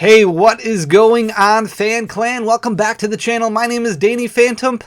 Hey, what is going on, Fan Clan? Welcome back to the channel. My name is Danny Phantump.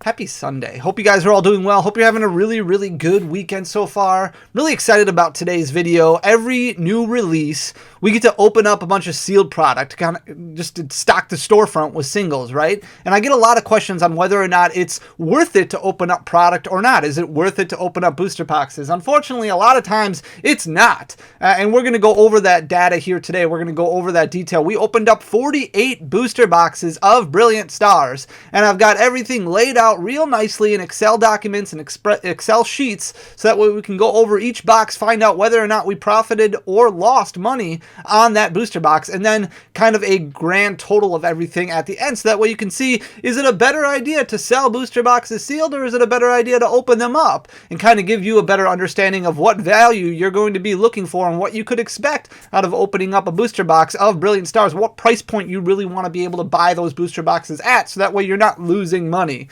Happy Sunday. Hope you guys are all doing well. Hope you're having a really good weekend so far. Really excited about today's video. Every new release, we get to open up a bunch of sealed product, kind of just to stock the storefront with singles, right? And I get a lot of questions on whether or not it's worth it to open up product or not. Is it worth it to open up booster boxes? Unfortunately, a lot of times it's not. And we're going to go over that data here today. We're going to go over that detail. We opened up 48 booster boxes of Brilliant Stars, and I've got everything laid out real nicely in Excel documents and Excel sheets, so that way we can go over each box, find out whether or not we profited or lost money on that booster box, and then kind of a grand total of everything at the end, so that way you can see, is it a better idea to sell booster boxes sealed, or is it a better idea to open them up, and kind of give you a better understanding of what value you're going to be looking for and what you could expect out of opening up a booster box of Brilliant Stars, what price point you really want to be able to buy those booster boxes at, so that way you're not losing money.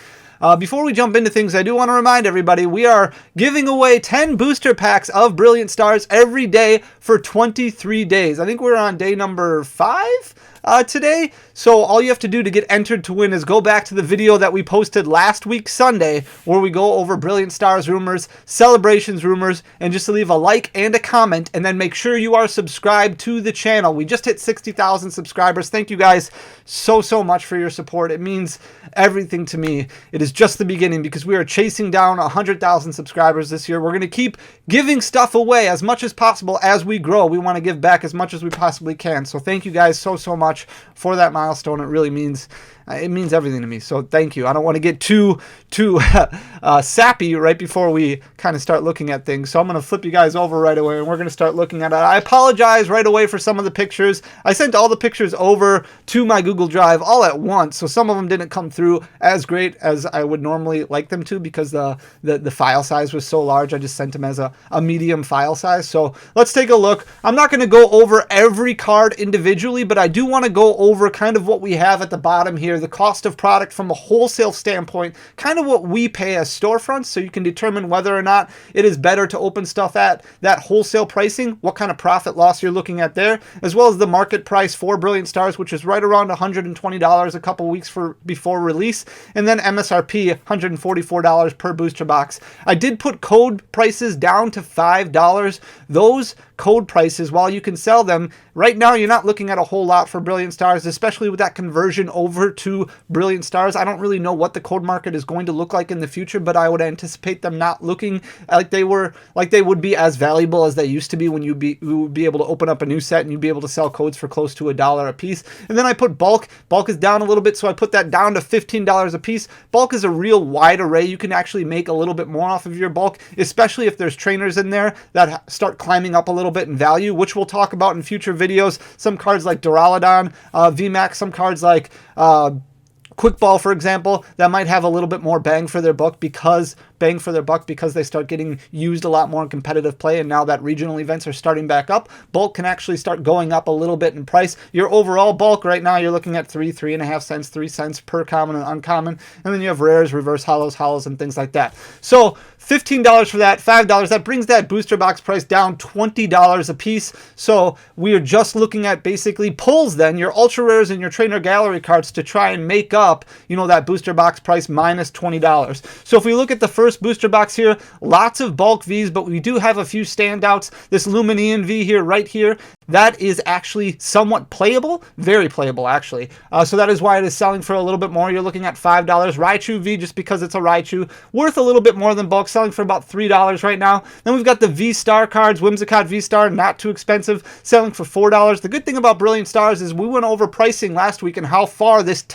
Before we jump into things, I do want to remind everybody we are giving away 10 booster packs of Brilliant Stars every day for 23 days. I think we're on day number 5 today. So all you have to do to get entered to win is go back to the video that we posted last week Sunday, where we go over Brilliant Stars rumors, celebrations rumors, and just to leave a like and a comment, and then make sure you are subscribed to the channel. We just hit 60,000 subscribers. Thank you guys so much for your support. It means everything to me. It is just the beginning, because we are chasing down 100,000 subscribers this year. We're going to keep giving stuff away as much as possible as we grow. We want to give back as much as we possibly can. So thank you guys so much for that milestone. It really means everything to me, so thank you. I don't want to get too sappy right before we kind of start looking at things, so I'm going to flip you guys over right away, and we're going to start looking at it. I apologize right away for some of the pictures. I sent all the pictures over to my Google Drive all at once, so some of them didn't come through as great as I would normally like them to, because the file size was so large. I just sent them as a medium file size. So let's take a look. I'm not going to go over every card individually, but I do want to go over kind of what we have at the bottom here, the cost of product from a wholesale standpoint, kind of what we pay as storefronts, so you can determine whether or not it is better to open stuff at that wholesale pricing, what kind of profit loss you're looking at there, as well as the market price for Brilliant Stars, which is right around $120 a couple weeks before release, and then MSRP $144 per booster box. I did put code prices down to $5. Those code prices, while you can sell them right now, you're not looking at a whole lot for Brilliant Stars, especially with that conversion over to Brilliant Stars. I don't really know what the code market is going to look like in the future, but I would anticipate them not looking like they would be as valuable as they used to be, when you would be able to open up a new set and you'd be able to sell codes for close to $1 a piece. And then I put bulk. Bulk is down a little bit, so I put that down to $15 a piece. Bulk is a real wide array. You can actually make a little bit more off of your bulk, especially if there's trainers in there that start climbing up a little bit in value, which we'll talk about in future videos. Some cards like Duraludon, VMAX, some cards like Quick Ball, for example, that might have a little bit more bang for their buck because they start getting used a lot more in competitive play, and now that regional events are starting back up, bulk can actually start going up a little bit in price. Your overall bulk right now, you're looking at 3.5 cents, 3 cents per common and uncommon, and then you have rares, reverse holos, and things like that. So $15 for that, $5, that brings that booster box price down $20 a piece. So we are just looking at basically pulls then, your ultra rares and your trainer gallery cards, to try and make up, that booster box price minus $20. So if we look at the first booster box here, lots of bulk Vs, but we do have a few standouts. This Luminian V here, right here, that is actually somewhat playable, very playable actually. So that is why it is selling for a little bit more. You're looking at $5. Raichu V, just because it's a Raichu, worth a little bit more than bulk, selling for about $3 right now. Then we've got the V-Star cards, Whimsicott V-Star, not too expensive, selling for $4. The good thing about Brilliant Stars is we went over pricing last week and how far this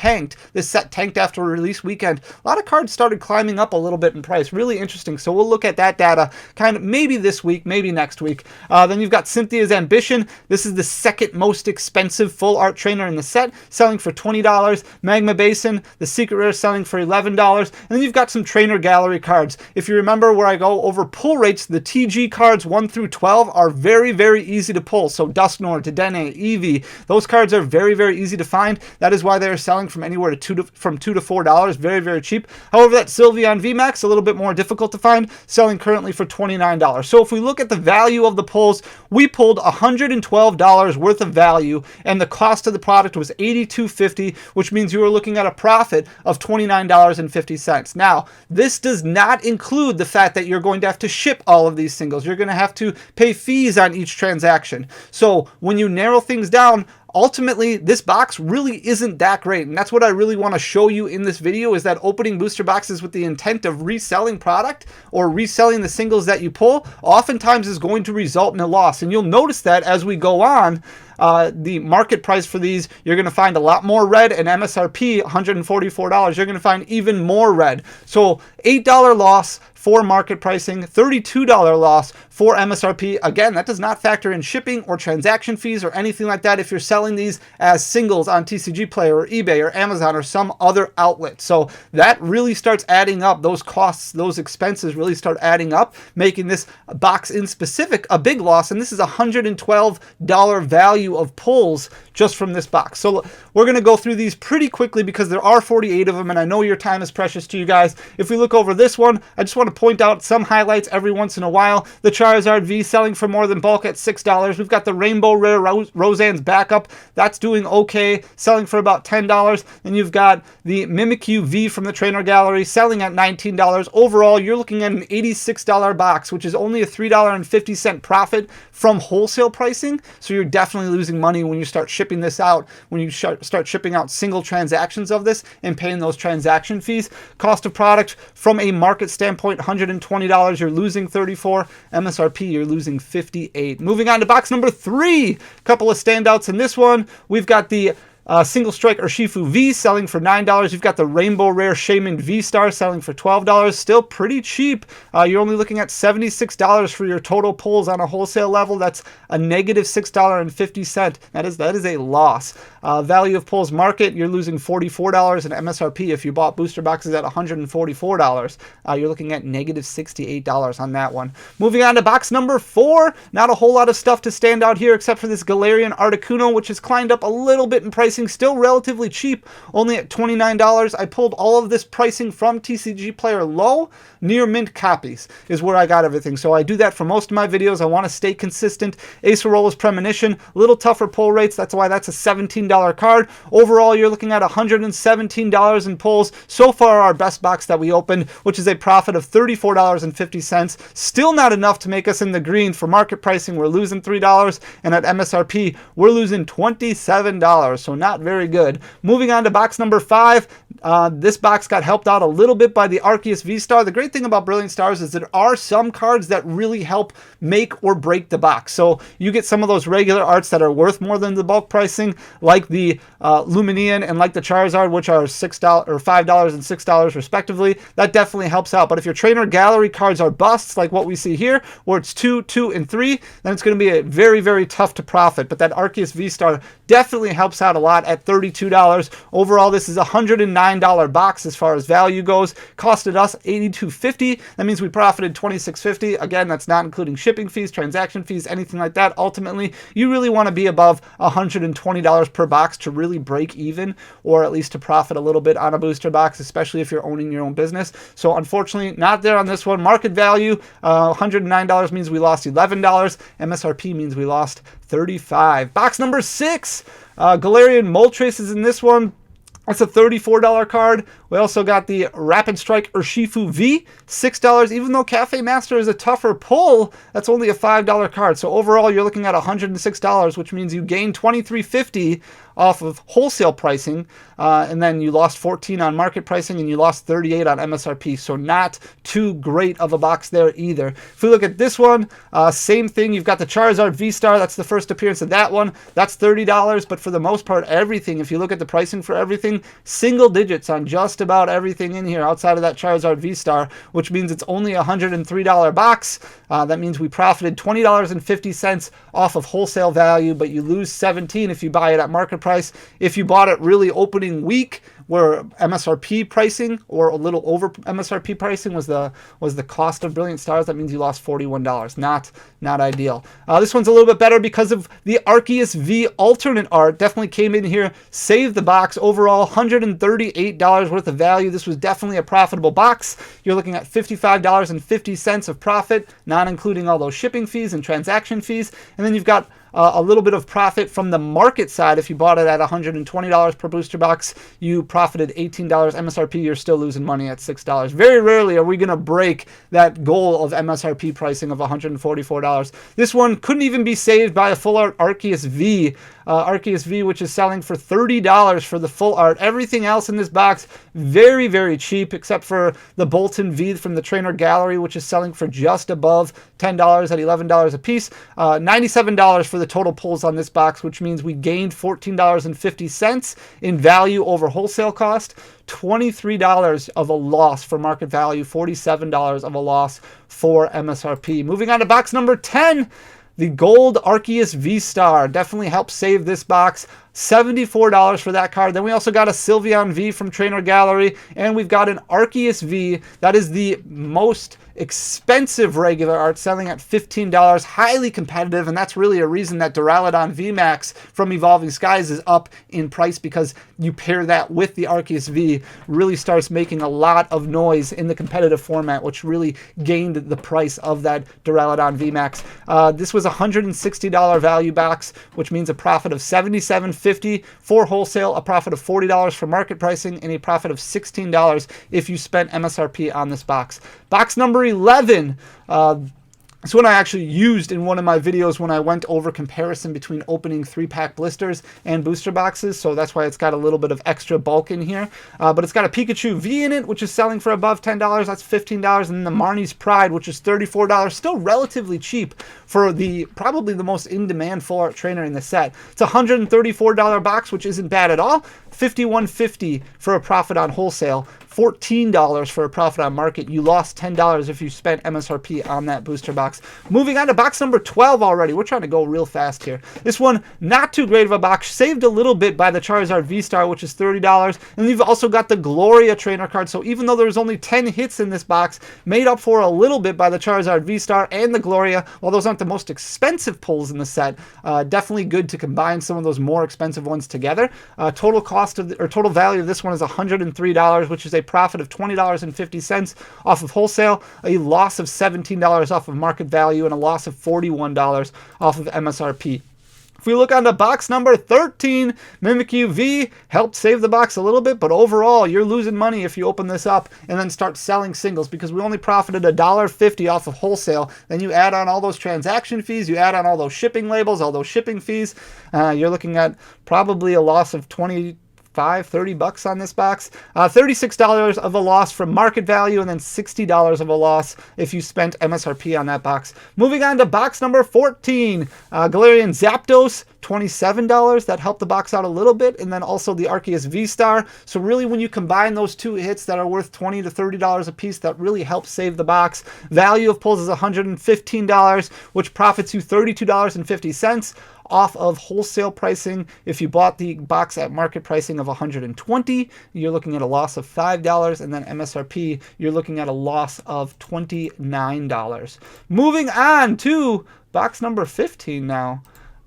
set tanked after release weekend. A lot of cards started climbing up a little bit in price. Really interesting. So we'll look at that data kind of maybe this week, maybe next week. Then you've got Cynthia's Ambition. This is the second most expensive full art trainer in the set, selling for $20. Magma Basin, the secret rare, selling for $11. And then you've got some trainer gallery cards. If you remember where I go over pull rates, the TG cards 1 through 12 are very easy to pull. So Dusknoir, Dedenne, Eevee, those cards are very easy to find. That is why they are selling from anywhere to from $2 to $4. Very cheap. However, that Sylveon VMAX, a little bit more difficult to find, selling currently for $29. So if we look at the value of the pulls, we pulled 112 $112 worth of value, and the cost of the product was $82.50, which means you were looking at a profit of $29.50. Now, this does not include the fact that you're going to have to ship all of these singles. You're going to have to pay fees on each transaction. So when you narrow things down, ultimately, this box really isn't that great, and that's what I really want to show you in this video, is that opening booster boxes with the intent of reselling product or reselling the singles that you pull oftentimes is going to result in a loss. And you'll notice that as we go on, the market price for these, you're going to find a lot more red, and MSRP $144, you're going to find even more red. So $8 loss for market pricing, $32 loss for MSRP. Again, that does not factor in shipping or transaction fees or anything like that if you're selling these as singles on TCG Player or eBay or Amazon or some other outlet. So that really starts adding up. Those costs, those expenses really start adding up, making this box in specific a big loss. And this is $112 value of pulls just from this box. So we're going to go through these pretty quickly because there are 48 of them, and I know your time is precious to you guys. If we look over this one, I just want to point out some highlights every once in a while. The Charizard V selling for more than bulk at $6. We've got the Rainbow Rare Roseanne's Backup. That's doing okay, selling for about $10. Then you've got the Mimikyu V from the Trainer Gallery selling at $19. Overall, you're looking at an $86 box, which is only a $3.50 profit from wholesale pricing. So you're definitely losing money when you start shipping this out, when you start shipping out single transactions of this and paying those transaction fees. Cost of product from a market standpoint, $120, you're losing $34. MSRP, you're losing $58. Moving on to box number 3, a couple of standouts in this one. We've got the Single Strike Urshifu V selling for $9. You've got the Rainbow Rare Shaman V-Star selling for $12. Still pretty cheap. You're only looking at $76 for your total pulls on a wholesale level. That's a negative $6.50. That is a loss. Value of pulls market, you're losing $44, and MSRP, if you bought booster boxes at $144, you're looking at negative $68 on that one. Moving on to box number 4, not a whole lot of stuff to stand out here except for this Galarian Articuno, which has climbed up a little bit in pricing, still relatively cheap, only at $29. I pulled all of this pricing from TCG Player low. Near mint copies is where I got everything. So I do that for most of my videos. I want to stay consistent. Acerola's Premonition, a little tougher pull rates. That's why that's a $17 card. Overall, you're looking at $117 in pulls. So far, our best box that we opened, which is a profit of $34.50. Still not enough to make us in the green. For market pricing, we're losing $3, and at MSRP, we're losing $27. So not very good. Moving on to box number 5. This box got helped out a little bit by the Arceus V-Star. The great thing about Brilliant Stars is there are some cards that really help make or break the box. So you get some of those regular arts that are worth more than the bulk pricing, like the Luminian and like the Charizard, which are $6 or $5 and $6 respectively. That definitely helps out. But if your Trainer Gallery cards are busts, like what we see here, where it's 2, 2, and 3, then it's going to be a very, very tough to profit. But that Arceus V-Star definitely helps out a lot at $32. Overall, this is a $109 box as far as value goes. Costed us $82.50. That means we profited $26.50. Again, that's not including shipping fees, transaction fees, anything like that. Ultimately, you really want to be above $120 per box to really break even, or at least to profit a little bit on a booster box, especially if you're owning your own business. So unfortunately, not there on this one. Market value, $109 means we lost $11. MSRP means we lost $35. Box number 6, Galarian Moltres is in this one. That's a $34 card. We also got the Rapid Strike Urshifu V, $6. Even though Cafe Master is a tougher pull, that's only a $5 card. So overall, you're looking at $106, which means you gain $23.50 off of wholesale pricing, and then you lost $14 on market pricing, and you lost $38 on MSRP. So not too great of a box there either. If we look at this one, same thing. You've got the Charizard V-Star. That's the first appearance of that one. That's $30, but for the most part, everything, if you look at the pricing for everything, single digits on just about everything in here outside of that Charizard V-Star, which means it's only a $103 box. That means we profited $20.50 off of wholesale value, but you lose $17 if you buy it at market price. If you bought it really opening week where MSRP pricing or a little over MSRP pricing was the cost of Brilliant Stars. That means you lost $41. Not ideal. This one's a little bit better because of the Arceus V alternate art. Definitely came in here, saved the box. Overall, $138 worth of value. This was definitely a profitable box. You're looking at $55.50 of profit, not including all those shipping fees and transaction fees. And then you've got a little bit of profit from the market side. If you bought it at $120 per booster box, you profited $18 MSRP. You're still losing money at $6. Very rarely are we going to break that goal of MSRP pricing of $144. This one couldn't even be saved by a full art Arceus V. Arceus V, which is selling for $30 for the full art. Everything else in this box, very, very cheap, except for the Bolton V from the Trainer Gallery, which is selling for just above $10 at $11 a piece. $97 for the total pulls on this box, which means we gained $14.50 in value over wholesale cost. $23 of a loss for market value, $47 of a loss for MSRP. Moving on to box number 10. The gold Arceus V-Star definitely helped save this box. $74 for that card. Then we also got a Sylveon V from Trainer Gallery, and we've got an Arceus V. That is the most expensive regular art, selling at $15, highly competitive, and that's really a reason that Duraludon VMAX from Evolving Skies is up in price, because you pair that with the Arceus V, really starts making a lot of noise in the competitive format, which really gained the price of that Duraludon VMAX. This was a $160 value box, which means a profit of $77.50 for wholesale, a profit of $40 for market pricing, and a profit of $16 if you spent MSRP on this box. Box number 11. It's one I actually used in one of my videos when I went over comparison between opening 3-pack blisters and booster boxes, so that's why it's got a little bit of extra bulk in here. But it's got a Pikachu V in it, which is selling for above $10. That's $15. And then the Marnie's Pride, which is $34. Still relatively cheap for probably the most in-demand full art trainer in the set. It's a $134 box, which isn't bad at all. $51.50 for a profit on wholesale. $14 for a profit on market. You lost $10 if you spent MSRP on that booster box. Moving on to box number 12 already. We're trying to go real fast here. This one, not too great of a box. Saved a little bit by the Charizard V-Star, which is $30. And you've also got the Gloria trainer card. So even though there's only 10 hits in this box, made up for a little bit by the Charizard V-Star and the Gloria. While those aren't the most expensive pulls in the set, definitely good to combine some of those more expensive ones together. Total cost of total value of this one is $103, which is a profit of $20.50 off of wholesale, a loss of $17 off of market value, and a loss of $41 off of MSRP. If we look on to box number 13, Mimikyu V helped save the box a little bit, but overall, you're losing money if you open this up and then start selling singles, because we only profited $1.50 off of wholesale. Then you add on all those transaction fees, you add on all those shipping labels, all those shipping fees, you're looking at probably a loss of $30 on this box. $36 of a loss from market value, and then $60 of a loss if you spent MSRP on that box. Moving on to box number 14, Galarian Zapdos, $27. That helped the box out a little bit, and then also the Arceus V-Star. So really, when you combine those two hits that are worth $20 to $30 a piece, that really helps save the box. Value of pulls is $115, which profits you $32.50 off of wholesale pricing. If you bought the box at market pricing of $120, you're looking at a loss of $5, and then MSRP, you're looking at a loss of $29. Moving on to box number 15 now.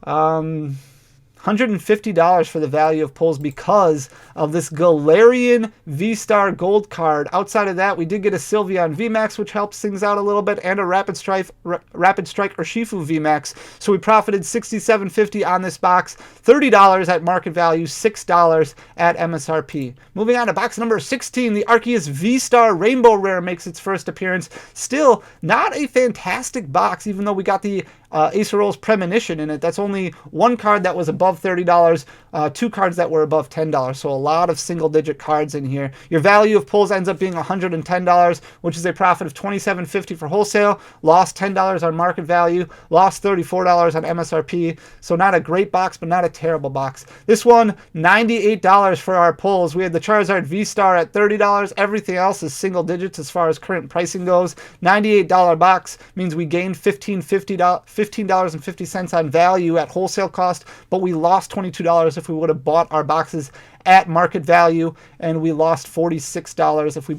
$150 for the value of pulls because of this Galarian V-Star Gold card. Outside of that, we did get a Sylveon VMAX, which helps things out a little bit, and a Rapid Strike Urshifu VMAX. So we profited $67.50 on this box, $30 at market value, $6 at MSRP. Moving on to box number 16, the Arceus V-Star Rainbow Rare makes its first appearance. Still not a fantastic box, even though we got the Acerol's Premonition in it. That's only one card that was above $30, two cards that were above $10. So a lot of single-digit cards in here. Your value of pulls ends up being $110, which is a profit of $27.50 for wholesale. Lost $10 on market value. Lost $34 on MSRP. So not a great box, but not a terrible box. This one, $98 for our pulls. We had the Charizard V-Star at $30. Everything else is single digits as far as current pricing goes. $98 box means we gained $15.50 on value at wholesale cost, but we lost $22 if we would have bought our boxes at market value, and we lost $46 if we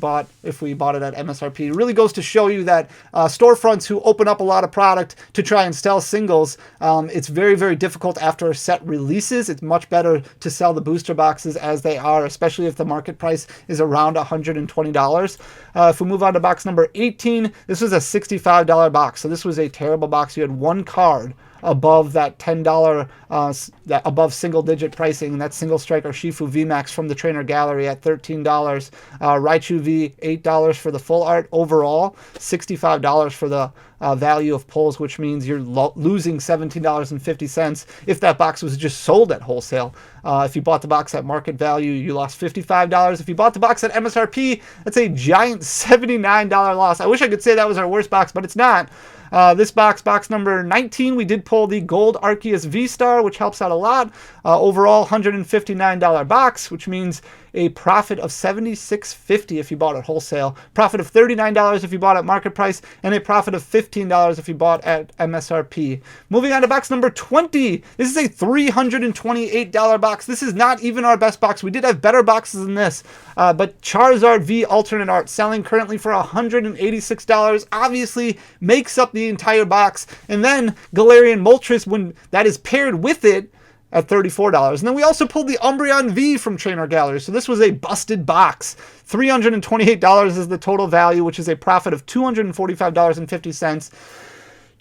bought it at MSRP. It really goes to show you that storefronts who open up a lot of product to try and sell singles, it's very, very difficult after a set releases. It's much better to sell the booster boxes as they are, especially if the market price is around $120. If we move on to box number 18, this was a $65 box. So this was a terrible box. You had one card above that $10, that above single digit pricing, and that's Single Striker Shifu VMAX from the Trainer Gallery at $13. Raichu V, $8 for the full art. Overall, $65 for the value of pulls, which means you're losing $17.50 if that box was just sold at wholesale. If you bought the box at market value, you lost $55. If you bought the box at MSRP, that's a giant $79 loss. I wish I could say that was our worst box, but it's not. This box number 19, we did pull the Gold Arceus V-Star, which helps out a lot. Overall, $159 box, which means a profit of $76.50 if you bought at wholesale, profit of $39 if you bought at market price, and a profit of $15 if you bought at MSRP. Moving on to box number 20. This is a $328 box. This is not even our best box. We did have better boxes than this, but Charizard V alternate art selling currently for $186 obviously makes up the entire box. And then Galarian Moltres, when that is paired with it, at $34. And then we also pulled the Umbreon V from Trainer Gallery. So this was a busted box. $328 is the total value, which is a profit of $245.50.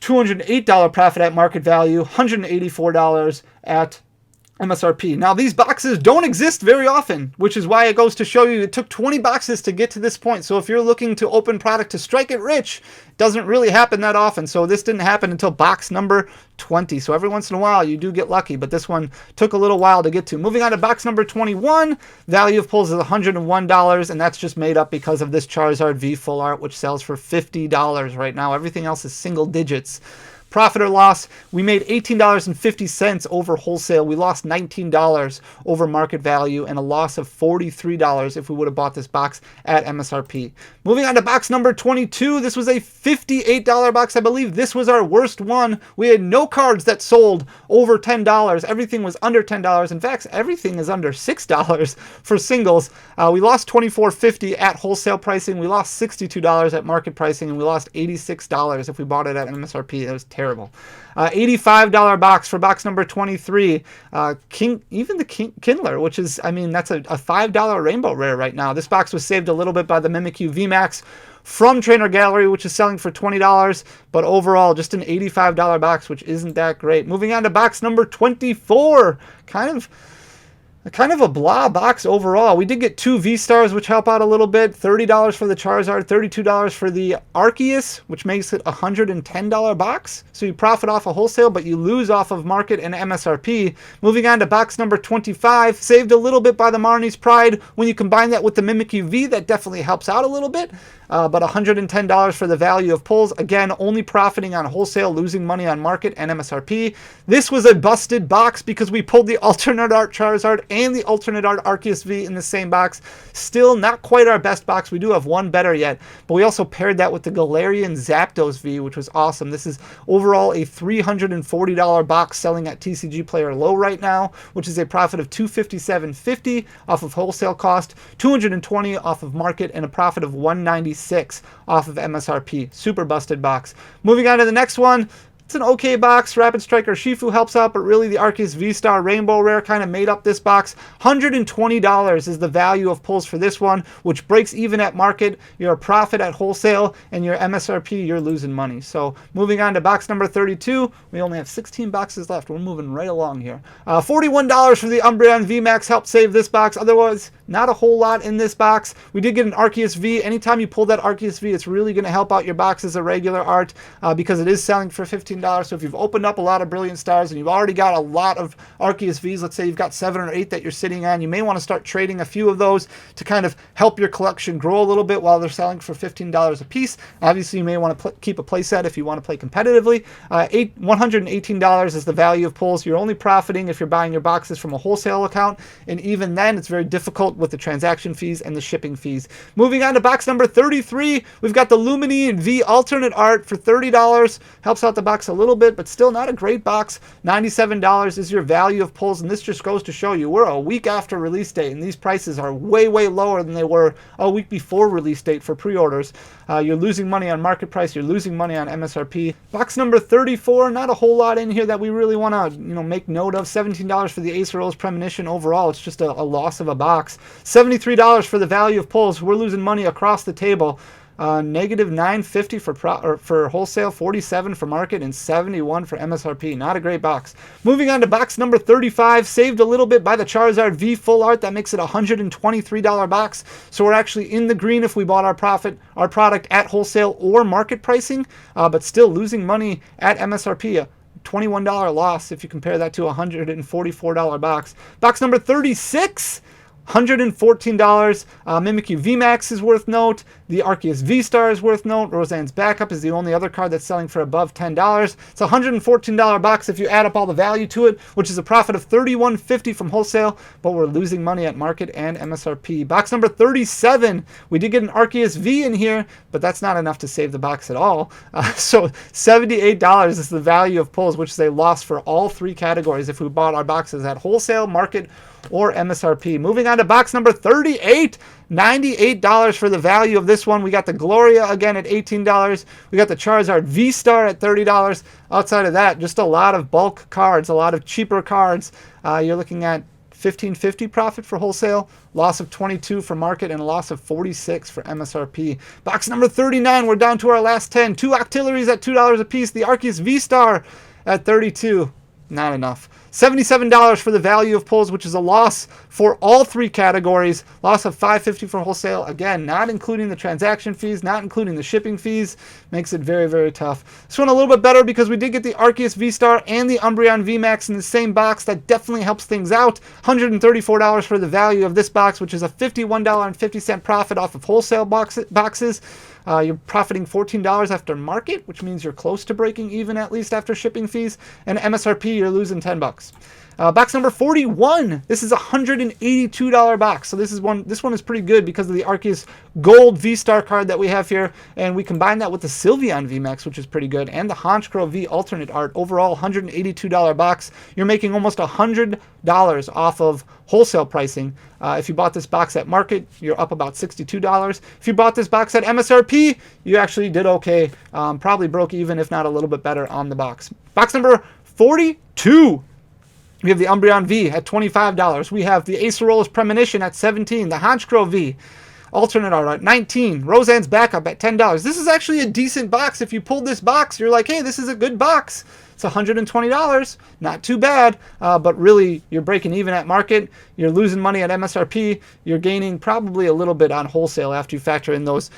$208 profit at market value, $184 at MSRP. Now, these boxes don't exist very often, which is why it goes to show you it took 20 boxes to get to this point. So if you're looking to open product to strike it rich, it doesn't really happen that often. So this didn't happen until box number 20. So every once in a while, you do get lucky, but this one took a little while to get to. Moving on to box number 21, value of pulls is $101, and that's just made up because of this Charizard V full art, which sells for $50 right now. Everything else is single digits. Profit or loss, we made $18.50 over wholesale. We lost $19 over market value and a loss of $43 if we would have bought this box at MSRP. Moving on to box number 22, this was a $58 box. I believe this was our worst one. We had no cards that sold over $10. Everything was under $10. In fact, everything is under $6 for singles. We lost $24.50 at wholesale pricing. We lost $62 at market pricing, and we lost $86 if we bought it at MSRP. That was terrible. $85 box for box number 23. Even the Kindler, which is, I mean, that's a $5 rainbow rare right now. This box was saved a little bit by the Mimikyu VMAX from Trainer Gallery, which is selling for $20, but overall just an $85 box, which isn't that great. Moving on to box number 24. Kind of a blah box overall. We did get two V-Stars, which help out a little bit. $30 for the Charizard, $32 for the Arceus, which makes it a $110 box. So you profit off of wholesale, but you lose off of market and MSRP. Moving on to box number 25, saved a little bit by the Marnie's Pride. When you combine that with the Mimikyu V, that definitely helps out a little bit. But $110 for the value of pulls. Again, only profiting on wholesale, losing money on market and MSRP. This was a busted box because we pulled the alternate art Charizard and the alternate art Arceus V in the same box. Still not quite our best box. We do have one better yet, but we also paired that with the Galarian Zapdos V, which was awesome. This is overall a $340 box selling at TCG Player Low right now, which is a profit of $257.50 off of wholesale cost, $220 off of market, and a profit of $196 off of MSRP. Super busted box. Moving on to the next one. It's an okay box. Rapid Striker Shifu helps out, but really the Arceus V-Star Rainbow Rare kind of made up this box. $120 is the value of pulls for this one, which breaks even at market. You're a profit at wholesale, and your MSRP, you're losing money. So moving on to box number 32, we only have 16 boxes left. We're moving right along here. $41 for the Umbreon VMAX helped save this box. Otherwise, not a whole lot in this box. We did get an Arceus V. Anytime you pull that Arceus V, it's really going to help out your box as a regular art because it is selling for $15. So if you've opened up a lot of Brilliant Stars and you've already got a lot of Arceus Vs, let's say you've got 7 or 8 that you're sitting on, you may want to start trading a few of those to kind of help your collection grow a little bit while they're selling for $15 a piece. Obviously, you may want to keep a play set if you want to play competitively. $118 is the value of pulls. You're only profiting if you're buying your boxes from a wholesale account, and even then, it's very difficult with the transaction fees and the shipping fees. Moving on to box number 33, we've got the Lumineon V alternate art for $30. Helps out the box box a little bit, but still not a great box. $97 is your value of pulls, and this just goes to show you we're a week after release date, and these prices are way, way lower than they were a week before release date for pre-orders. You're losing money on market price. You're losing money on MSRP. Box number 34, not a whole lot in here that we really want to make note of. $17 for the Ace of Rose Premonition overall. It's just a loss of a box. $73 for the value of pulls. We're losing money across the table. Negative $9.50 for wholesale, $47 for market, and $71 for MSRP. Not a great box. Moving on to box number 35, saved a little bit by the Charizard V Full Art. That makes it a $123 box. So we're actually in the green if we bought our product at wholesale or market pricing, but still losing money at MSRP. A $21 loss if you compare that to a $144 box. Box number 36. $114. Mimikyu VMAX is worth note. The Arceus V-Star is worth note. Roseanne's Backup is the only other card that's selling for above $10. It's a $114 box if you add up all the value to it, which is a profit of $31.50 from wholesale, but we're losing money at market and MSRP. Box number 37. We did get an Arceus V in here, but that's not enough to save the box at all. So $78 is the value of pulls, which is a loss for all three categories if we bought our boxes at wholesale, market, or MSRP. Moving on to box number 38, $98 for the value of this one. We got the Gloria again at $18. We got the Charizard V-Star at $30. Outside of that, just a lot of bulk cards, a lot of cheaper cards. You're looking at $15.50 profit for wholesale, loss of $22 for market, and a loss of $46 for MSRP. Box number 39, we're down to our last 10. Two Octilleries at $2 a piece. The Arceus V-Star at $32. Not enough. $77 for the value of pulls, which is a loss for all three categories. Loss of $5.50 for wholesale. Again, not including the transaction fees, not including the shipping fees. Makes it very, very tough. This one a little bit better because we did get the Arceus V-Star and the Umbreon VMAX in the same box. That definitely helps things out. $134 for the value of this box, which is a $51.50 profit off of wholesale boxes. You're profiting $14 after market, which means you're close to breaking even at least after shipping fees. And MSRP, you're losing $10. Box number 41. This is a $182 box. So this one is pretty good because of the Arceus Gold V-Star card that we have here, and we combine that with the Sylveon VMAX, which is pretty good, and the Honchkrow V alternate art. Overall, $182 box. You're making almost $100 off of wholesale pricing. If you bought this box at market, you're up about $62. If you bought this box at MSRP, you actually did okay. Probably broke even, if not a little bit better on the box. Box number 42. We have the Umbreon V at $25. We have the Ace of Rose Premonition at $17. The Honchkrow V alternate art at $19. Roseanne's Backup at $10. This is actually a decent box. If you pulled this box, you're like, hey, this is a good box. It's $120, not too bad, but really you're breaking even at market. You're losing money at MSRP. You're gaining probably a little bit on wholesale after you factor in those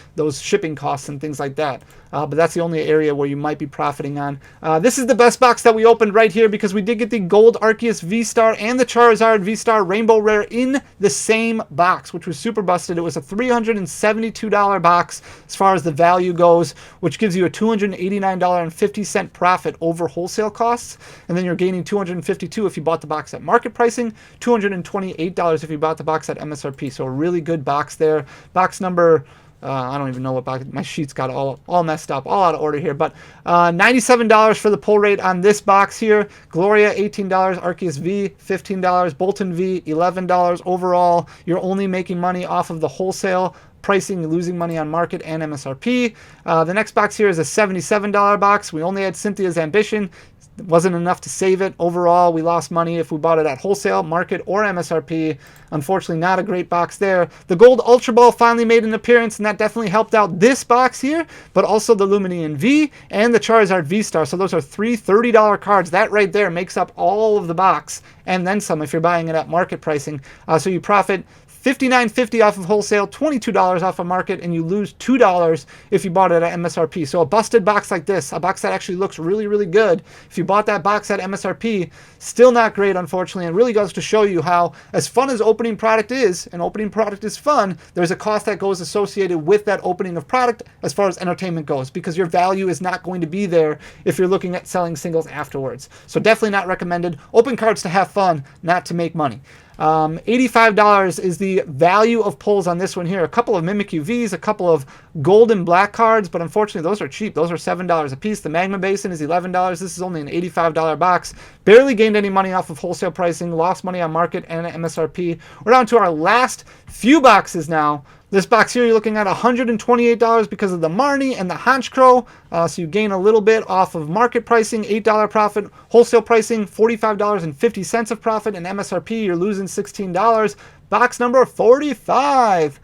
shipping costs and things like that. But that's the only area where you might be profiting on. This is the best box that we opened right here because we did get the Gold Arceus V-Star and the Charizard V-Star Rainbow Rare in the same box, which was super busted. It was a $372 box as far as the value goes, which gives you a $289.50 profit over wholesale costs. And then you're gaining $252 if you bought the box at market pricing, $228 if you bought the box at MSRP. So a really good box there. Box number... I don't even know what box. My sheets got all messed up, all out of order here. But $97 for the pull rate on this box here. Gloria, $18. Arceus V, $15. Bolton V, $11. Overall, you're only making money off of the wholesale pricing, losing money on market and MSRP. The next box here is a $77 box. We only had Cynthia's Ambition. It wasn't enough to save it. Overall, we lost money if we bought it at wholesale, market, or MSRP. Unfortunately, not a great box there. The Gold Ultra Ball finally made an appearance, and that definitely helped out this box here, but also the Lumineon V and the Charizard V-Star. So those are three $30 cards. That right there makes up all of the box, and then some if you're buying it at market pricing. So you profit $59.50 off of wholesale, $22 off of market, and you lose $2 if you bought it at MSRP. So a busted box like this, a box that actually looks really, really good, if you bought that box at MSRP, still not great, unfortunately, and really goes to show you how, as fun as opening product is, and opening product is fun, there's a cost that goes associated with that opening of product as far as entertainment goes, because your value is not going to be there if you're looking at selling singles afterwards. So definitely not recommended. Open cards to have fun, not to make money. $85 is the value of pulls on this one here. A couple of Mimic UVs, a couple of gold and black cards, but unfortunately those are cheap. Those are $7 a piece. The Magma Basin is $11. This is only an $85 box. Barely gained any money off of wholesale pricing, lost money on market and MSRP. We're down to our last few boxes now. This box here, you're looking at $128 because of the Marnie and the Honchkrow. So you gain a little bit off of market pricing, $8 profit. Wholesale pricing, $45.50 of profit. And MSRP, you're losing $16. Box number 45.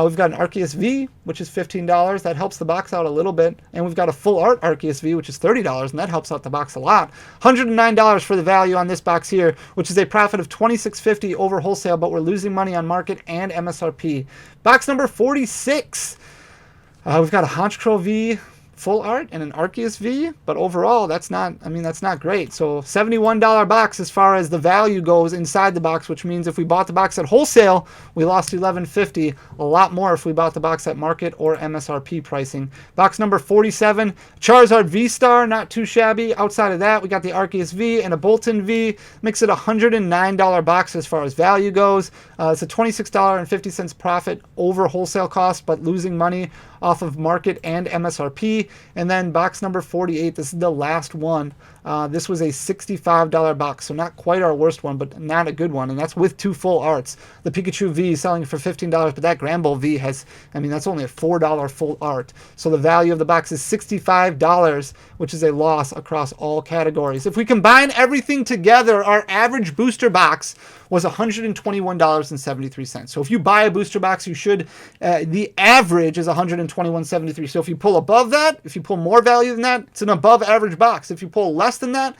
We've got an Arceus V, which is $15. That helps the box out a little bit. And we've got a full art Arceus V, which is $30, and that helps out the box a lot. $109 for the value on this box here, which is a profit of $26.50 over wholesale, but we're losing money on market and MSRP. Box number 46. We've got a Honchkrow V, full art, and an Arceus V, but overall that's not great. So $71 box as far as the value goes inside the box, which means if we bought the box at wholesale, we lost $11.50. A lot more if we bought the box at market or MSRP pricing. Box number 47, Charizard V-Star, not too shabby. Outside of that, we got the Arceus V and a Bolton V. Makes it a $109 box as far as value goes. It's a $26.50 profit over wholesale cost, but losing money off of market and MSRP. And then box number 48, this is the last one. This was a $65 box, so not quite our worst one, but not a good one, and that's with two full arts. The Pikachu V selling for $15, but that Granbull V has, that's only a $4 full art. So the value of the box is $65, which is a loss across all categories. If we combine everything together, our average booster box was $121.73. So if you buy a booster box, you should, the average is $121.73. So if you pull above that, if you pull more value than that, it's an above average box. If you pull less than that,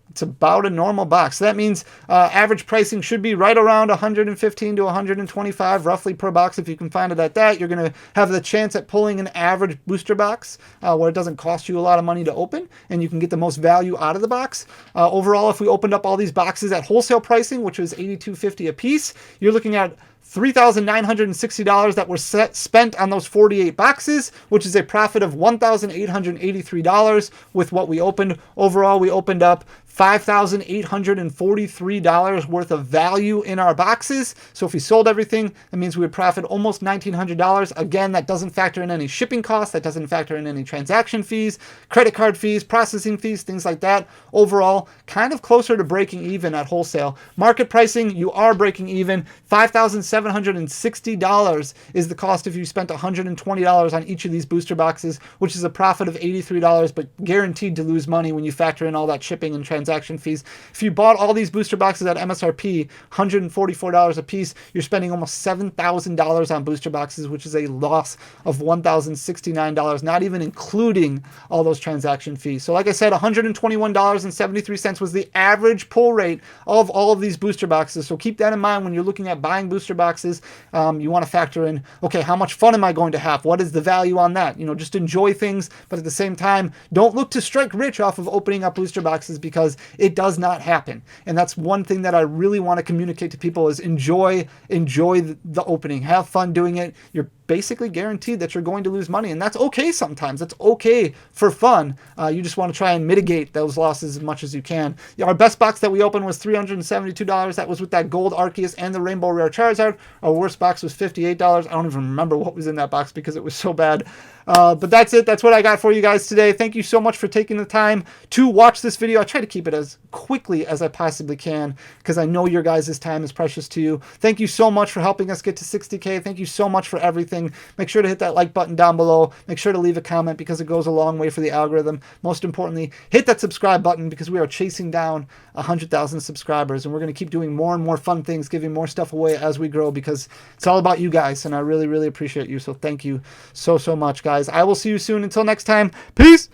it's about a normal box. So that means average pricing should be right around $115 to $125 roughly per box. If you can find it at that, you're going to have the chance at pulling an average booster box where it doesn't cost you a lot of money to open and you can get the most value out of the box. Overall, if we opened up all these boxes at wholesale pricing, which was $82.50 a piece, you're looking at $3,960 that were spent on those 48 boxes, which is a profit of $1,883 with what we opened. Overall, we opened up $5,843 worth of value in our boxes. So if we sold everything, that means we would profit almost $1,900. Again, that doesn't factor in any shipping costs. That doesn't factor in any transaction fees, credit card fees, processing fees, things like that. Overall, kind of closer to breaking even at wholesale. Market pricing, you are breaking even. $5,760 is the cost if you spent $120 on each of these booster boxes, which is a profit of $83, but guaranteed to lose money when you factor in all that shipping and transaction fees. If you bought all these booster boxes at MSRP, $144 a piece, you're spending almost $7,000 on booster boxes, which is a loss of $1,069, not even including all those transaction fees. So like I said, $121.73 was the average pull rate of all of these booster boxes. So keep that in mind when you're looking at buying booster boxes. You want to factor in, okay, how much fun am I going to have? What is the value on that? Just enjoy things, but at the same time, don't look to strike rich off of opening up booster boxes because it does not happen. And that's one thing that I really want to communicate to people is enjoy the opening. Have fun doing it. You're basically guaranteed that you're going to lose money, and that's okay sometimes. That's okay for fun. You just want to try and mitigate those losses as much as you can. Our best box that we opened was $372. That was with that gold Arceus and the Rainbow Rare Charizard. Our worst box was $58. I don't even remember what was in that box because it was so bad. But that's it. That's what I got for you guys today. Thank you so much for taking the time to watch this video. I try to keep it as quickly as I possibly can because I know your guys' time is precious to you. Thank you so much for helping us get to 60K. Thank you so much for everything. Make sure to hit that like button down below. Make sure to leave a comment because it goes a long way for the algorithm. Most importantly, hit that subscribe button because we are chasing down 100,000 subscribers, and we're going to keep doing more and more fun things, giving more stuff away as we grow because it's all about you guys, and I really, really appreciate you. So thank you so much, guys. I will see you soon. Until next time, peace.